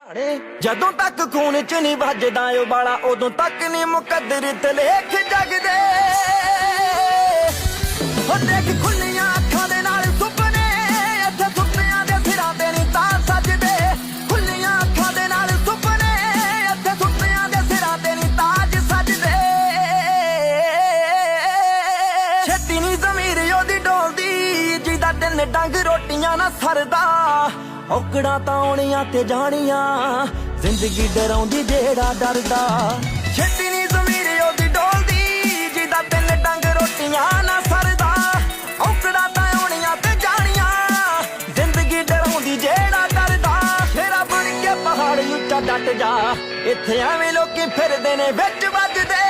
ਜਦੋਂ ਤੱਕ ਖੂਨ ਚ ਨਹੀਂ ਵੱਜਦਾ ਓ ਬਾਲਾ ਉਦੋਂ ਤੱਕ ਨਹੀਂ ਮੁਕੱਦਰ ਤੇ ਲੇਖ ਜਗਦੇ ਹੋ ਦੇਖ ਖੁੱਲੀਆਂ ਅੱਖਾਂ ਦੇ ਨਾਲ ਸੁਪਨੇ ਇੱਥੇ ਸੁਪਨਿਆਂ ਦੇ ਸਿਰਾਂ ਤੇ ਨਹੀਂ ਤਾਂ ਸੱਜਦੇ ਖੁੱਲੀਆਂ ਅੱਖਾਂ ਦੇ ਨਾਲ ਸੁਪਨੇ ਇੱਥੇ ਸੁਪਨਿਆਂ ਦੇ ਸਿਰਾਂ ਤੇ ਨਹੀਂ ਤਾਜ ਸੱਜਦੇ ਛੇਤੀ ਨਹੀਂ ਜ਼ਮੀਰ ਉਹਦੀ ਡੋਲਦੀ ਜਿਹਦਾ ਦਿਨ ਡੰਗ ਰੋਟੀਆਂ ਨਾ ਸਰਦਾ ਔਕੜਾਂ ਤਾਂ ਆਉਣੀਆਂ ਤੇ ਜਾਣੀਆਂ ਜ਼ਿੰਦਗੀ ਡਰਾਉਂਦੀ ਜਿਹੜਾ ਡਰਦਾ ਛੇਤੀ ਨੀ ਜ਼ਮੀਰ ਉਹਦੀ ਡੋਲਦੀ ਜਿਹਦਾ ਦਿਲ ਡੰਗ ਰੋਟੀਆਂ ਨਾ ਸਰਦਾ ਔਕੜਾਂ ਤਾਂ ਆਉਣੀਆਂ ਤੇ ਜਾਣੀਆਂ ਜ਼ਿੰਦਗੀ ਡਰਾਉਂਦੀ ਜਿਹੜਾ ਡਰਦਾ ਸ਼ੇਰਾ ਬਣ ਕੇ ਪਹਾੜ ਉੱਚਾ ਡਟ ਜਾ ਇੱਥੇ ਐਵੇਂ ਲੋਕੀ ਫਿਰਦੇ ਨੇ ਵਿੱਚ ਵੱਜਦੇ